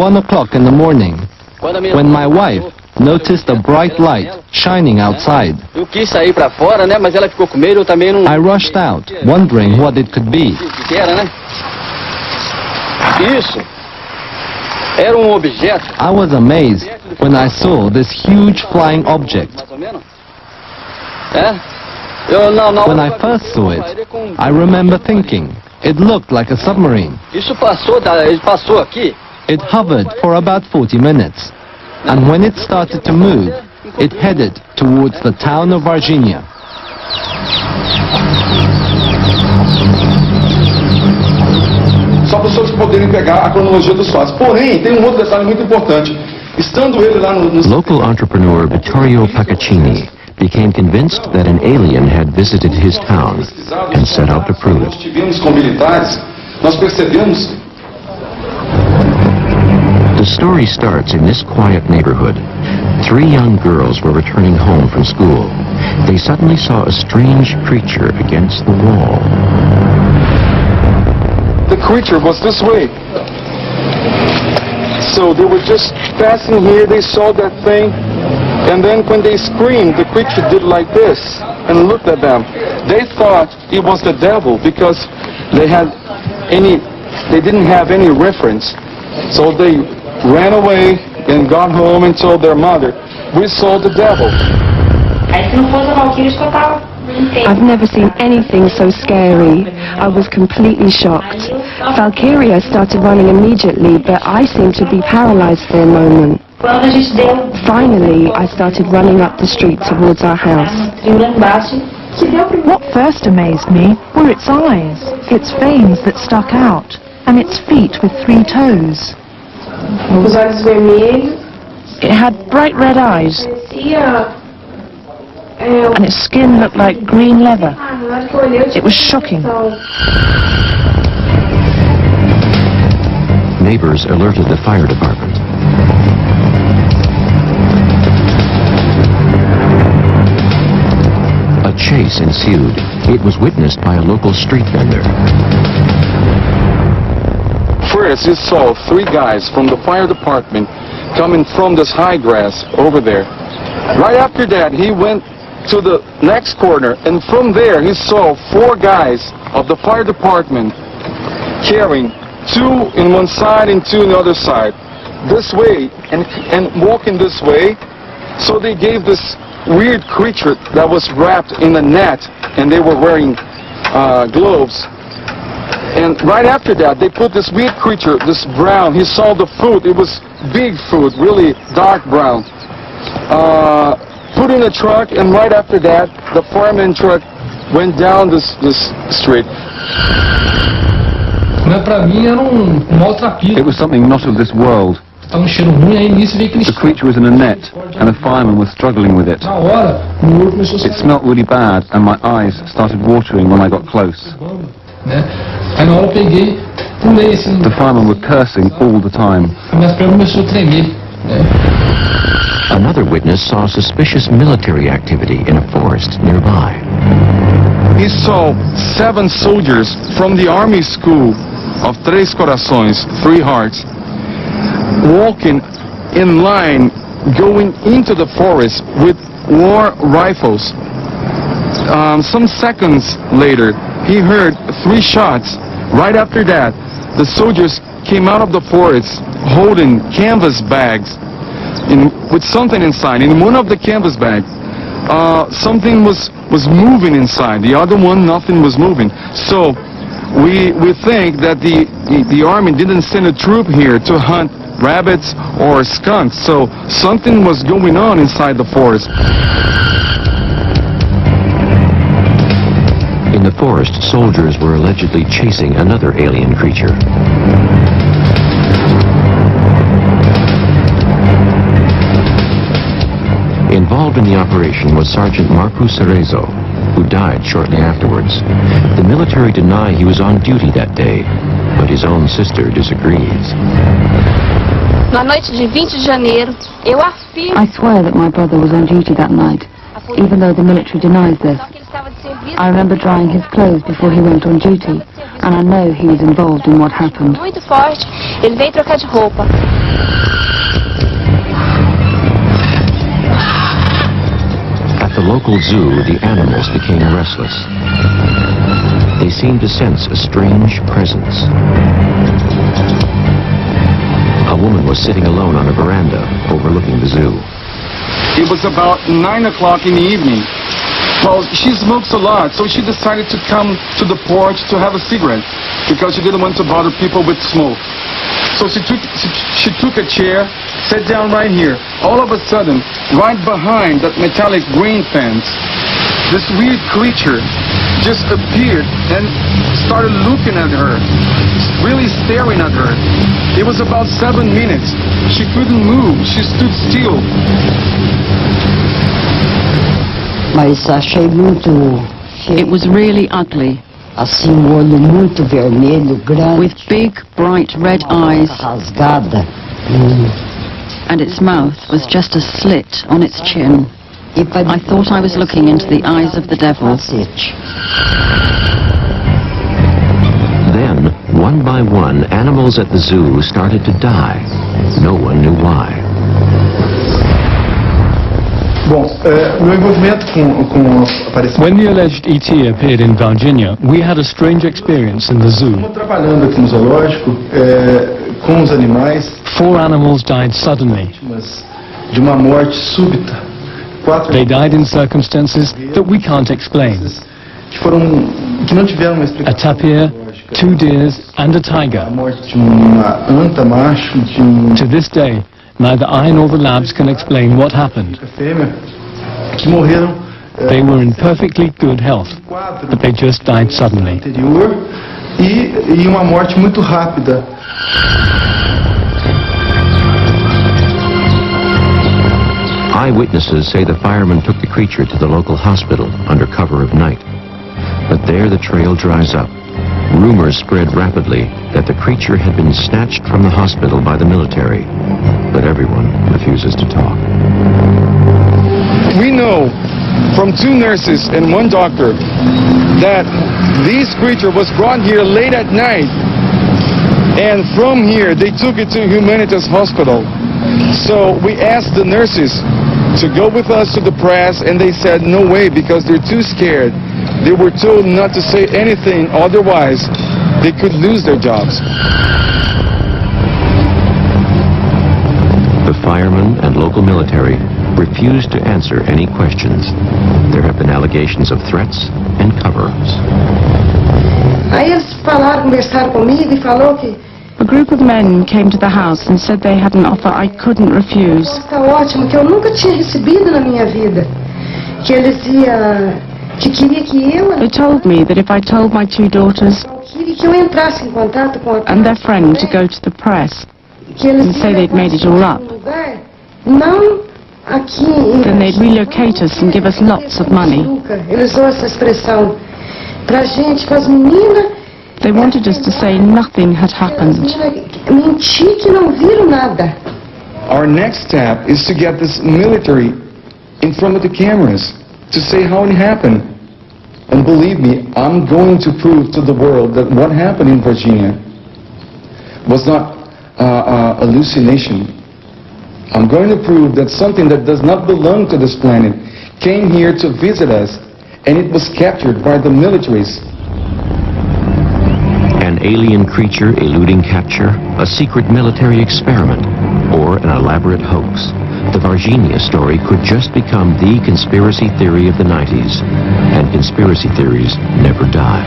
1 o'clock in the morning, when my wife noticed a bright light shining outside. I rushed out, wondering what it could be. I was amazed when I saw this huge flying object. When I first saw it, I remember thinking, it looked like a submarine. It hovered for about 40 minutes, and when it started to move, it headed towards the town of Varginha. Só para os senhores poderem pegar a cronologia dos fatos. Porém, tem outro detalhe muito importante. Estando ele lá no... Local entrepreneur Vittorio Paccaccini became convinced that an alien had visited his town and set out to prove it. The story starts in this quiet neighborhood. 3 young girls were returning home from school. They suddenly saw a strange creature against the wall. The creature was this way. So they were just passing here, they saw that thing, and then when they screamed, the creature did like this and looked at them. They thought it was the devil because they didn't have any reference. So they ran away and got home and told their mother, we saw the devil. I've never seen anything so scary. I was completely shocked. Valkyria started running immediately, but I seemed to be paralyzed for a moment. Finally, I started running up the street towards our house. What first amazed me were its eyes, its veins that stuck out, and its feet with 3 toes. It had bright red eyes, and its skin looked like green leather. It was shocking. Neighbors alerted the fire department. A chase ensued. It was witnessed by a local street vendor. First, you saw 3 guys from the fire department coming from this high grass over there. Right after that, he went to the next corner, and from there he saw 4 guys of the fire department carrying 2 in one side and 2 in the other side, this way and walking this way. So they gave this weird creature that was wrapped in a net, and they were wearing gloves. And right after that, they put this weird creature, this brown, he saw the food, it was big food, really dark brown. Put in a truck, and right after that, the fireman truck went down this street. It was something not of this world. The creature was in a net, and the fireman was struggling with it. It smelt really bad, and my eyes started watering when I got close. The firemen were cursing all the time. Another witness saw suspicious military activity in a forest nearby. He saw 7 soldiers from the army school of Três Corações, 3 Hearts, walking in line, going into the forest with war rifles. Some seconds later, he heard 3 shots. Right after that, the soldiers came out of the forest holding canvas bags with something inside. In one of the canvas bags, something was moving inside. The other one, nothing was moving. So we think that the army didn't send a troop here to hunt rabbits or skunks. So something was going on inside the forest. In the forest, soldiers were allegedly chasing another alien creature. Involved in the operation was Sergeant Marco Cerezo, who died shortly afterwards. The military deny he was on duty that day, but his own sister disagrees. I swear that my brother was on duty that night, even though the military denies this. I remember drying his clothes before he went on duty, and I know he was involved in what happened. Ele veio trocar de roupa. At the local zoo, the animals became restless. They seemed to sense a strange presence. A woman was sitting alone on a veranda overlooking the zoo. It was about 9 o'clock in the evening. Well, she smokes a lot, so she decided to come to the porch to have a cigarette because she didn't want to bother people with smoke. So she took a chair, sat down right here. All of a sudden, right behind that metallic green fence, this weird creature just appeared and started looking at her, really staring at her. It was about 7 minutes. She couldn't move. She stood still. Mas achei muito feio. It was really ugly, Assim, olho muito vermelho, grande. with big, bright red eyes, Rasgada. and its mouth was just a slit on its chin. I thought I was looking into the eyes of the devil. Cacete. Then, one by one, animals at the zoo started to die. No one knew why. Bom, meu envolvimento com o aparecimento... When the alleged ET appeared in Virginia, we had a strange experience in the zoo. Estamos trabalhando aqui no zoológico com os animais. 4 animals died suddenly. Vítimas de uma morte súbita. 4 They died in circumstances that we can't explain. que não tiveram uma A explicação. tapir, 2 deers, and a tiger. A morte de uma anta macho, de To this day, neither I nor the labs can explain what happened. fêmea, que morreram They were in perfectly good health, quadro but they just died suddenly. anterior e uma morte muito rápida. Eyewitnesses say the firemen took the creature to the local hospital under cover of night. But there the trail dries up. Rumors spread rapidly that the creature had been snatched from the hospital by the military. But everyone refuses to talk. We know from 2 nurses and 1 doctor that this creature was brought here late at night, and from here they took it to Humanitas Hospital. So we asked the nurses to go with us to the press, and they said no way because they're too scared. They were told not to say anything, otherwise they could lose their jobs. The firemen and local military refused to answer any questions. There have been allegations of threats and cover-ups. Aí eles conversaram comigo e falou que A group of men came to the house and said they had an offer I couldn't refuse. está ótimo, que eu nunca tinha recebido na minha vida. Que eles que queria que eu They told me that if I told my 2 daughters queria que eu entrasse em contato com a and their friend to go to the press, que eles and say they'd made it all up, lugar, não aqui em then they'd relocate us and give us lots of money. Eles usam essa expressão pra gente, para as meninas. They wanted us to say nothing had happened. Mentir que não viram nada. Our next step is to get this military in front of the cameras to say how it happened. And believe me, I'm going to prove to the world that what happened in Virginia was not hallucination. I'm going to prove that something that does not belong to this planet came here to visit us, and it was captured by the militaries. An alien creature eluding capture, a secret military experiment, or an elaborate hoax. The Virginia story could just become the conspiracy theory of the 90s, and conspiracy theories never die.